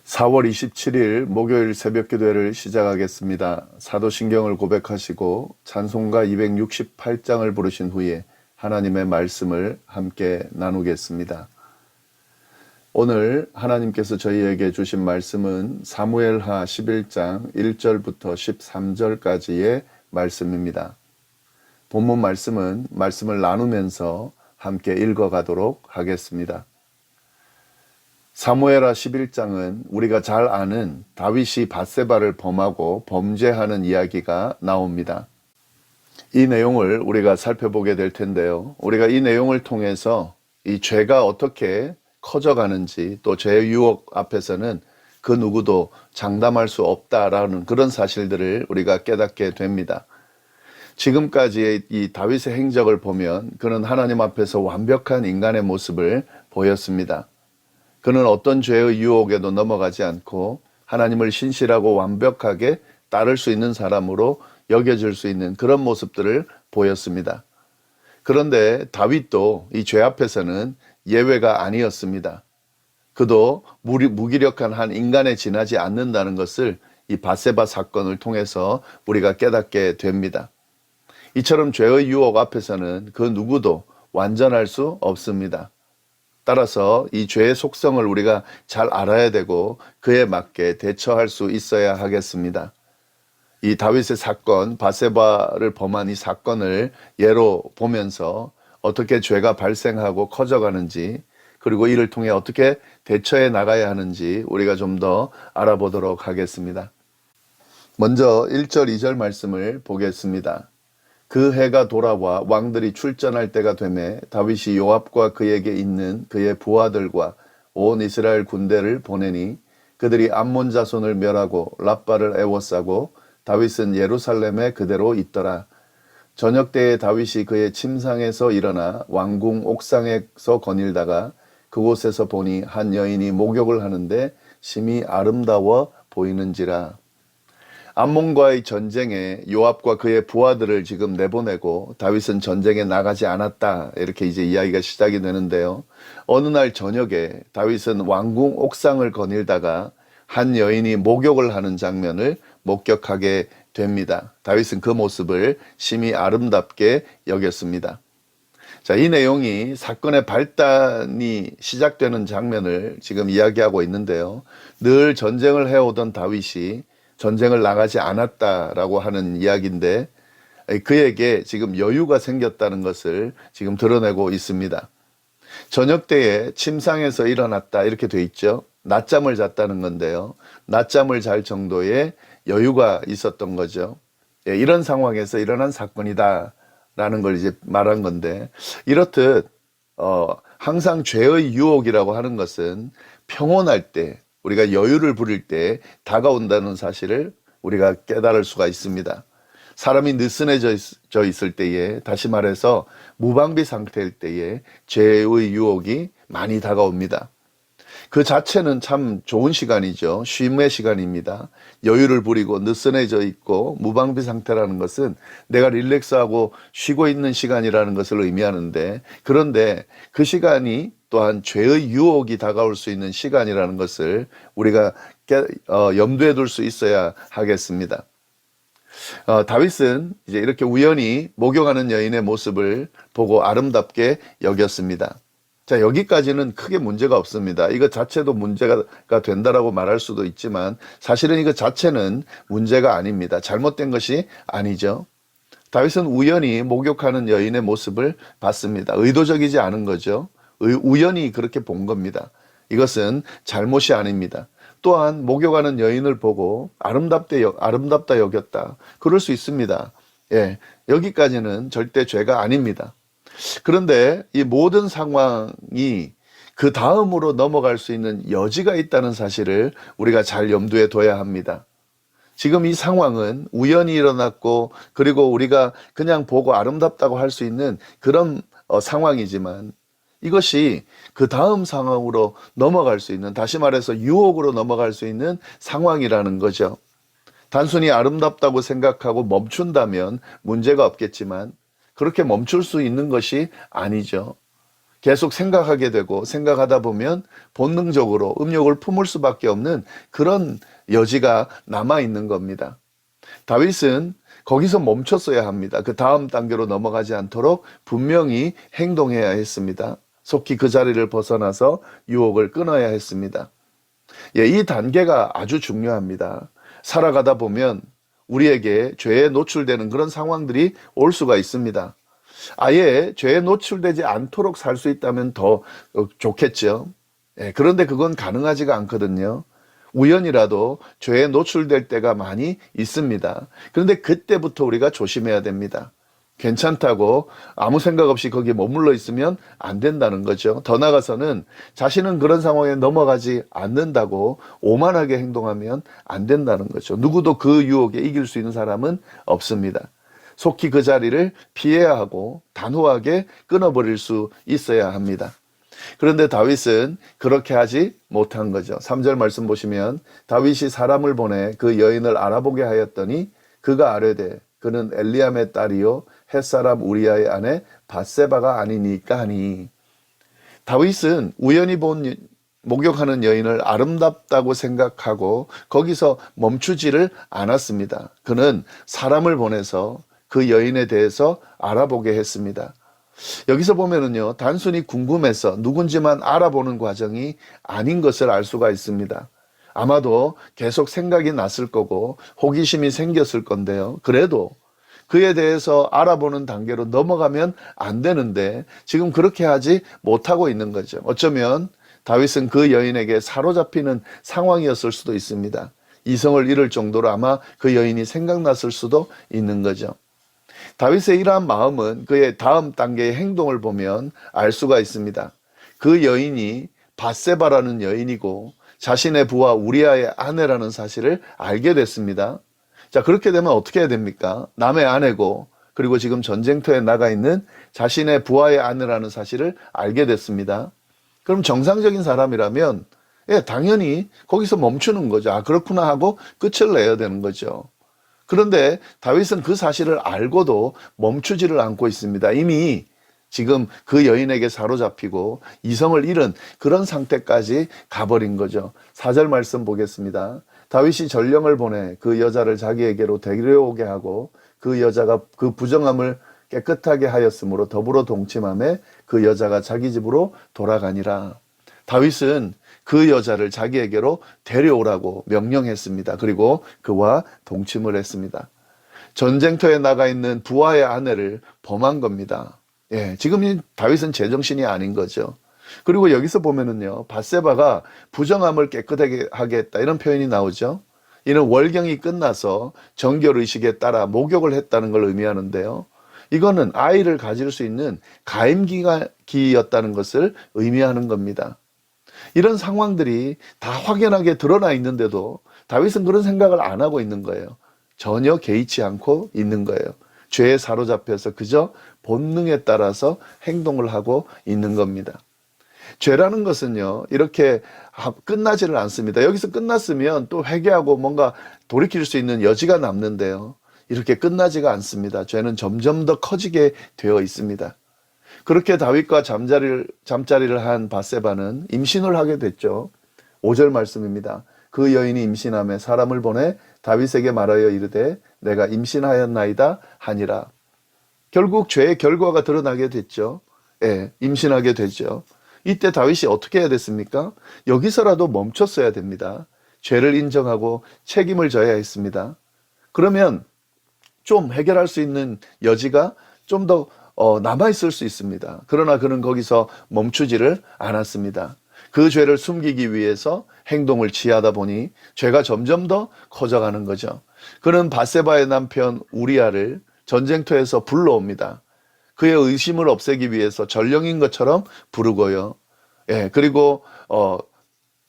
4월 27일 목요일 새벽기도회를 시작하겠습니다. 사도신경을 고백하시고 찬송가 268장을 부르신 후에 하나님의 말씀을 함께 나누겠습니다. 오늘 하나님께서 저희에게 주신 말씀은 사무엘하 11장 1절부터 13절까지의 말씀입니다. 본문 말씀을 나누면서 함께 읽어가도록 하겠습니다. 사무엘하 11장은 우리가 잘 아는 다윗이 밧세바를 범하고 범죄하는 이야기가 나옵니다. 이 내용을 우리가 살펴보게 될 텐데요. 우리가 이 내용을 통해서 이 죄가 어떻게 커져가는지, 또 죄의 유혹 앞에서는 그 누구도 장담할 수 없다라는 그런 사실들을 우리가 깨닫게 됩니다. 지금까지의 이 다윗의 행적을 보면 그는 하나님 앞에서 완벽한 인간의 모습을 보였습니다. 그는 어떤 죄의 유혹에도 넘어가지 않고 하나님을 신실하고 완벽하게 따를 수 있는 사람으로 여겨질 수 있는 그런 모습들을 보였습니다. 그런데 다윗도 이 죄 앞에서는 예외가 아니었습니다. 그도 무기력한 한 인간에 지나지 않는다는 것을 이 밧세바 사건을 통해서 우리가 깨닫게 됩니다. 이처럼 죄의 유혹 앞에서는 그 누구도 완전할 수 없습니다. 따라서 이 죄의 속성을 우리가 잘 알아야 되고 그에 맞게 대처할 수 있어야 하겠습니다. 이 다윗의 사건, 밧세바를 범한 이 사건을 예로 보면서 어떻게 죄가 발생하고 커져가는지, 그리고 이를 통해 어떻게 대처해 나가야 하는지 우리가 좀 더 알아보도록 하겠습니다. 먼저 1절, 2절 말씀을 보겠습니다. 그 해가 돌아와 왕들이 출전할 때가 되매 다윗이 요압과 그에게 있는 그의 부하들과 온 이스라엘 군대를 보내니 그들이 암몬 자손을 멸하고 랍바를 애워싸고 다윗은 예루살렘에 그대로 있더라. 저녁 때에 다윗이 그의 침상에서 일어나 왕궁 옥상에서 거닐다가 그곳에서 보니 한 여인이 목욕을 하는데 심히 아름다워 보이는지라. 암몬과의 전쟁에 요압과 그의 부하들을 지금 내보내고 다윗은 전쟁에 나가지 않았다, 이렇게 이제 이야기가 시작이 되는데요. 어느 날 저녁에 다윗은 왕궁 옥상을 거닐다가 한 여인이 목욕을 하는 장면을 목격하게 됩니다. 다윗은 그 모습을 심히 아름답게 여겼습니다. 자, 이 내용이 사건의 발단이 시작되는 장면을 지금 이야기하고 있는데요. 늘 전쟁을 해오던 다윗이 전쟁을 나가지 않았다라고 하는 이야기인데 그에게 지금 여유가 생겼다는 것을 지금 드러내고 있습니다. 저녁 때에 침상에서 일어났다 이렇게 돼 있죠. 낮잠을 잤다는 건데요. 낮잠을 잘 정도의 여유가 있었던 거죠. 이런 상황에서 일어난 사건이다라는 걸 이제 말한 건데, 이렇듯 항상 죄의 유혹이라고 하는 것은 평온할 때, 우리가 여유를 부릴 때 다가온다는 사실을 우리가 깨달을 수가 있습니다. 사람이 느슨해져 있을 때에, 다시 말해서 무방비 상태일 때에 죄의 유혹이 많이 다가옵니다. 그 자체는 참 좋은 시간이죠. 쉼의 시간입니다. 여유를 부리고 느슨해져 있고 무방비 상태라는 것은 내가 릴렉스하고 쉬고 있는 시간이라는 것을 의미하는데, 그런데 그 시간이 또한 죄의 유혹이 다가올 수 있는 시간이라는 것을 우리가 염두에 둘 수 있어야 하겠습니다. 다윗은 이제 이렇게 우연히 목욕하는 여인의 모습을 보고 아름답게 여겼습니다. 자, 여기까지는 크게 문제가 없습니다. 이것 자체도 문제가 된다라고 말할 수도 있지만 사실은 이것 자체는 문제가 아닙니다. 잘못된 것이 아니죠. 다윗은 우연히 목욕하는 여인의 모습을 봤습니다. 의도적이지 않은 거죠. 우연히 그렇게 본 겁니다. 이것은 잘못이 아닙니다. 또한 목욕하는 여인을 보고 아름답다 여겼다, 그럴 수 있습니다. 예, 여기까지는 절대 죄가 아닙니다. 그런데 이 모든 상황이 그 다음으로 넘어갈 수 있는 여지가 있다는 사실을 우리가 잘 염두에 둬야 합니다. 지금 이 상황은 우연히 일어났고, 그리고 우리가 그냥 보고 아름답다고 할 수 있는 그런 상황이지만, 이것이 그 다음 상황으로 넘어갈 수 있는, 다시 말해서 유혹으로 넘어갈 수 있는 상황이라는 거죠. 단순히 아름답다고 생각하고 멈춘다면 문제가 없겠지만 그렇게 멈출 수 있는 것이 아니죠. 계속 생각하게 되고 생각하다 보면 본능적으로 음욕을 품을 수밖에 없는 그런 여지가 남아 있는 겁니다. 다윗은 거기서 멈췄어야 합니다. 그 다음 단계로 넘어가지 않도록 분명히 행동해야 했습니다. 속히 그 자리를 벗어나서 유혹을 끊어야 했습니다. 예, 이 단계가 아주 중요합니다. 살아가다 보면 우리에게 죄에 노출되는 그런 상황들이 올 수가 있습니다. 아예 죄에 노출되지 않도록 살 수 있다면 더 좋겠죠. 예, 그런데 그건 가능하지가 않거든요. 우연이라도 죄에 노출될 때가 많이 있습니다. 그런데 그때부터 우리가 조심해야 됩니다. 괜찮다고 아무 생각 없이 거기에 머물러 있으면 안 된다는 거죠. 더 나아가서는 자신은 그런 상황에 넘어가지 않는다고 오만하게 행동하면 안 된다는 거죠. 누구도 그 유혹에 이길 수 있는 사람은 없습니다. 속히 그 자리를 피해야 하고 단호하게 끊어버릴 수 있어야 합니다. 그런데 다윗은 그렇게 하지 못한 거죠. 3절 말씀 보시면 다윗이 사람을 보내 그 여인을 알아보게 하였더니 그가 아뢰되 그는 엘리암의 딸이요 햇사람 우리아의 아내 밧세바가 아니니까 하니. 다윗은 우연히 본 목욕하는 여인을 아름답다고 생각하고 거기서 멈추지를 않았습니다. 그는 사람을 보내서 그 여인에 대해서 알아보게 했습니다. 여기서 보면은요, 단순히 궁금해서 누군지만 알아보는 과정이 아닌 것을 알 수가 있습니다. 아마도 계속 생각이 났을 거고 호기심이 생겼을 건데요. 그래도 그에 대해서 알아보는 단계로 넘어가면 안 되는데 지금 그렇게 하지 못하고 있는 거죠. 어쩌면 다윗은 그 여인에게 사로잡히는 상황이었을 수도 있습니다. 이성을 잃을 정도로 아마 그 여인이 생각났을 수도 있는 거죠. 다윗의 이러한 마음은 그의 다음 단계의 행동을 보면 알 수가 있습니다. 그 여인이 밧세바라는 여인이고 자신의 부하 우리아의 아내라는 사실을 알게 됐습니다. 자, 그렇게 되면 어떻게 해야 됩니까? 남의 아내고 그리고 지금 전쟁터에 나가 있는 자신의 부하의 아내라는 사실을 알게 됐습니다. 그럼 정상적인 사람이라면 당연히 거기서 멈추는 거죠. 아, 그렇구나 하고 끝을 내야 되는 거죠. 그런데 다윗은 그 사실을 알고도 멈추지를 않고 있습니다. 이미 지금 그 여인에게 사로잡히고 이성을 잃은 그런 상태까지 가버린 거죠. 4절 말씀 보겠습니다. 다윗이 전령을 보내 그 여자를 자기에게로 데려오게 하고 그 여자가 그 부정함을 깨끗하게 하였으므로 더불어 동침하며 그 여자가 자기 집으로 돌아가니라. 다윗은 그 여자를 자기에게로 데려오라고 명령했습니다. 그리고 그와 동침을 했습니다. 전쟁터에 나가 있는 부하의 아내를 범한 겁니다. 예, 지금 다윗은 제정신이 아닌 거죠. 그리고 여기서 보면은요, 밧세바가 부정함을 깨끗하게 하겠다 이런 표현이 나오죠. 이는 월경이 끝나서 정결의식에 따라 목욕을 했다는 걸 의미하는데요. 이거는 아이를 가질 수 있는 가임기였다는 것을 의미하는 겁니다. 이런 상황들이 다 확연하게 드러나 있는데도 다윗은 그런 생각을 안 하고 있는 거예요. 전혀 개의치 않고 있는 거예요. 죄에 사로잡혀서 그저 본능에 따라서 행동을 하고 있는 겁니다. 죄라는 것은요, 이렇게 끝나지를 않습니다. 여기서 끝났으면 또 회개하고 뭔가 돌이킬 수 있는 여지가 남는데요. 이렇게 끝나지가 않습니다. 죄는 점점 더 커지게 되어 있습니다. 그렇게 다윗과 잠자리를 한 밧세바는 임신을 하게 됐죠. 5절 말씀입니다. 그 여인이 임신하며 사람을 보내 다윗에게 말하여 이르되 내가 임신하였나이다 하니라. 결국 죄의 결과가 드러나게 됐죠. 예, 임신하게 되죠. 이때 다윗이 어떻게 해야 됐습니까? 여기서라도 멈췄어야 됩니다. 죄를 인정하고 책임을 져야 했습니다. 그러면 좀 해결할 수 있는 여지가 좀 더 남아있을 수 있습니다. 그러나 그는 거기서 멈추지를 않았습니다. 그 죄를 숨기기 위해서 행동을 취하다 보니 죄가 점점 더 커져가는 거죠. 그는 밧세바의 남편 우리아를 전쟁터에서 불러옵니다. 그의 의심을 없애기 위해서 전령인 것처럼 부르고요. 예, 그리고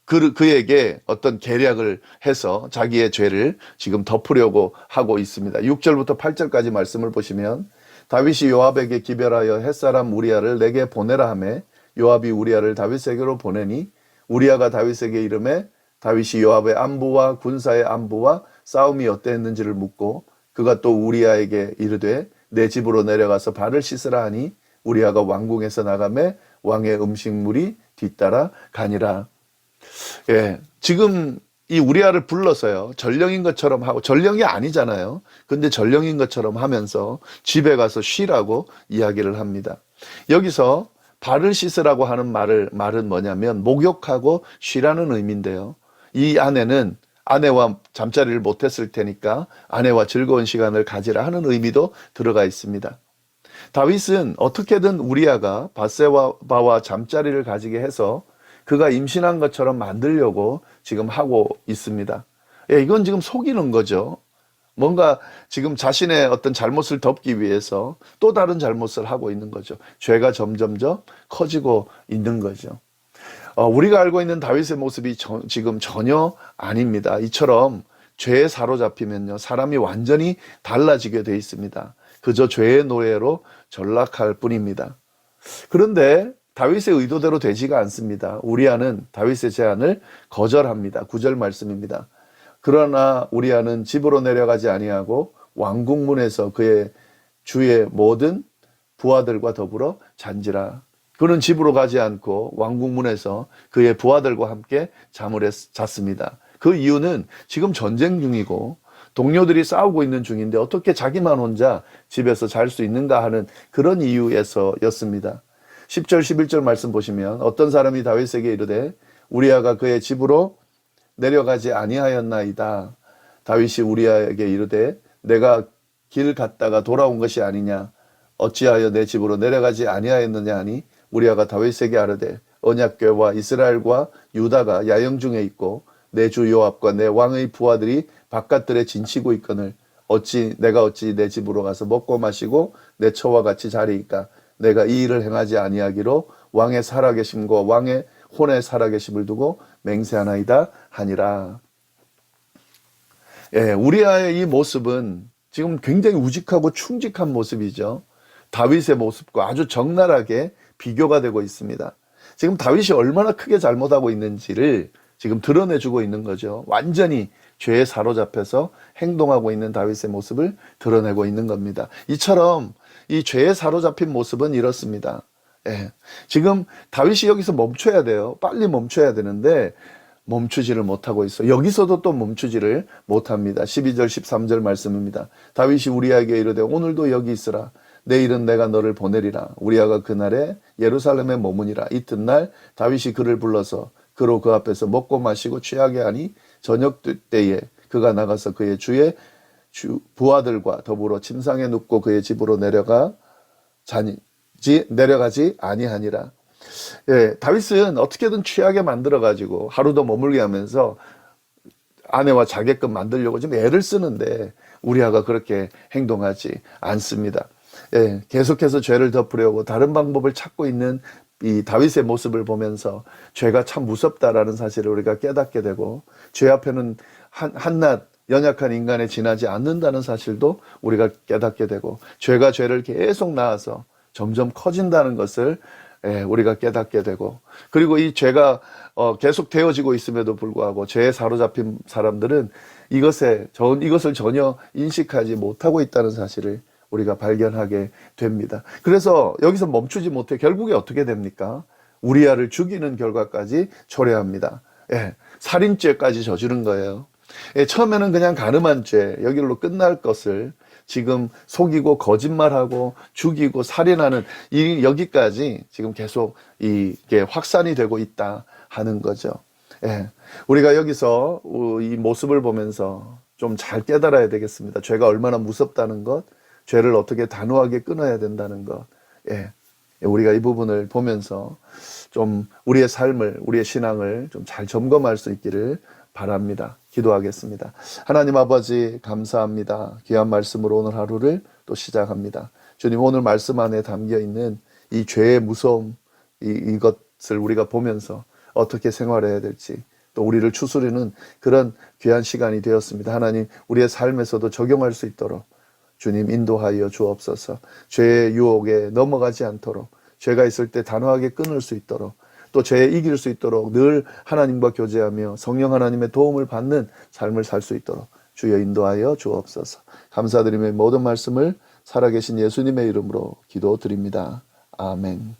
그에게 어떤 계략을 해서 자기의 죄를 지금 덮으려고 하고 있습니다. 6절부터 8절까지 말씀을 보시면 다윗이 요압에게 기별하여 햇사람 우리아를 내게 보내라 하매 요압이 우리아를 다윗에게로 보내니 우리아가 다윗에게 이르매 다윗이 요압의 안부와 군사의 안부와 싸움이 어땠는지를 묻고 그가 또 우리아에게 이르되 내 집으로 내려가서 발을 씻으라 하니 우리아가 왕궁에서 나가매 왕의 음식물이 뒤따라 가니라. 예, 지금 이 우리아를 불러서요, 전령인 것처럼 하고, 전령이 아니잖아요. 근데 전령인 것처럼 하면서 집에 가서 쉬라고 이야기를 합니다. 여기서 발을 씻으라고 하는 말은 뭐냐면 목욕하고 쉬라는 의미인데요. 이 안에는 아내와 잠자리를 못했을 테니까 아내와 즐거운 시간을 가지라 하는 의미도 들어가 있습니다. 다윗은 어떻게든 우리아가 밧세바와 잠자리를 가지게 해서 그가 임신한 것처럼 만들려고 지금 하고 있습니다. 예, 이건 지금 속이는 거죠. 뭔가 지금 자신의 어떤 잘못을 덮기 위해서 또 다른 잘못을 하고 있는 거죠. 죄가 점점점 커지고 있는 거죠. 우리가 알고 있는 다윗의 모습이 지금 전혀 아닙니다. 이처럼 죄에 사로잡히면요, 사람이 완전히 달라지게 돼 있습니다. 그저 죄의 노예로 전락할 뿐입니다. 그런데 다윗의 의도대로 되지가 않습니다. 우리아는 다윗의 제안을 거절합니다. 9절 말씀입니다. 그러나 우리아는 집으로 내려가지 아니하고 왕궁문에서 그의 주의 모든 부하들과 더불어 잔지라. 그는 집으로 가지 않고 왕궁문에서 그의 부하들과 함께 잠을 잤습니다. 그 이유는 지금 전쟁 중이고 동료들이 싸우고 있는 중인데 어떻게 자기만 혼자 집에서 잘 수 있는가 하는 그런 이유에서였습니다. 10절 11절 말씀 보시면 어떤 사람이 다윗에게 이르되 우리아가 그의 집으로 내려가지 아니하였나이다. 다윗이 우리아에게 이르되 내가 길 갔다가 돌아온 것이 아니냐, 어찌하여 내 집으로 내려가지 아니하였느냐 하니 우리아가 다윗에게 아뢰되 언약궤와 이스라엘과 유다가 야영 중에 있고 내 주 요압과 내 왕의 부하들이 바깥들에 진치고 있거늘 내가 어찌 내 집으로 가서 먹고 마시고 내 처와 같이 자리이까. 내가 이 일을 행하지 아니하기로 왕의 살아계심과 왕의 혼의 살아계심을 두고 맹세하나이다 하니라. 예, 우리아의 이 모습은 지금 굉장히 우직하고 충직한 모습이죠. 다윗의 모습과 아주 적나라하게 비교가 되고 있습니다. 지금 다윗이 얼마나 크게 잘못하고 있는지를 지금 드러내주고 있는 거죠. 완전히 죄에 사로잡혀서 행동하고 있는 다윗의 모습을 드러내고 있는 겁니다. 이처럼 이 죄에 사로잡힌 모습은 이렇습니다. 예, 지금 다윗이 여기서 멈춰야 돼요. 빨리 멈춰야 되는데 멈추지를 못하고 있어. 여기서도 또 멈추지를 못합니다. 12절 13절 말씀입니다. 다윗이 우리아에게 이르되 오늘도 여기 있으라. 내일은 내가 너를 보내리라. 우리아가 그날에 예루살렘에 머무니라. 이튿날 다윗이 그를 불러서 그로 그 앞에서 먹고 마시고 취하게 하니 저녁 때에 그가 나가서 그의 주의 부하들과 더불어 침상에 눕고 그의 집으로 내려가지 아니하니라. 예, 다윗은 어떻게든 취하게 만들어가지고 하루도 머물게 하면서 아내와 자게끔 만들려고 좀 애를 쓰는데 우리아가 그렇게 행동하지 않습니다. 예, 계속해서 죄를 덮으려고 다른 방법을 찾고 있는 이 다윗의 모습을 보면서 죄가 참 무섭다라는 사실을 우리가 깨닫게 되고 죄 앞에는 한낱 연약한 인간에 지나지 않는다는 사실도 우리가 깨닫게 되고 죄가 죄를 계속 낳아서 점점 커진다는 것을 우리가 깨닫게 되고, 그리고 이 죄가 계속 되어지고 있음에도 불구하고 죄에 사로잡힌 사람들은 이것을 전혀 인식하지 못하고 있다는 사실을 우리가 발견하게 됩니다. 그래서 여기서 멈추지 못해 결국에 어떻게 됩니까? 우리아를 죽이는 결과까지 초래합니다. 예, 살인죄까지 저지른 거예요. 예, 처음에는 그냥 가늠한 죄, 여기로 끝날 것을 지금 속이고 거짓말하고 죽이고 살인하는 여기까지 지금 계속 이게 확산이 되고 있다 하는 거죠. 예, 우리가 여기서 이 모습을 보면서 좀 잘 깨달아야 되겠습니다. 죄가 얼마나 무섭다는 것, 죄를 어떻게 단호하게 끊어야 된다는 것. 예, 우리가 이 부분을 보면서 좀 우리의 삶을, 우리의 신앙을 좀 잘 점검할 수 있기를 바랍니다. 기도하겠습니다. 하나님 아버지 감사합니다. 귀한 말씀으로 오늘 하루를 또 시작합니다. 주님, 오늘 말씀 안에 담겨 있는 이 죄의 무서움, 이것을 우리가 보면서 어떻게 생활해야 될지, 또 우리를 추스르는 그런 귀한 시간이 되었습니다. 하나님, 우리의 삶에서도 적용할 수 있도록 주님 인도하여 주옵소서. 죄의 유혹에 넘어가지 않도록, 죄가 있을 때 단호하게 끊을 수 있도록, 또 죄에 이길 수 있도록 늘 하나님과 교제하며 성령 하나님의 도움을 받는 삶을 살 수 있도록 주여 인도하여 주옵소서. 감사드리며 모든 말씀을 살아계신 예수님의 이름으로 기도드립니다. 아멘.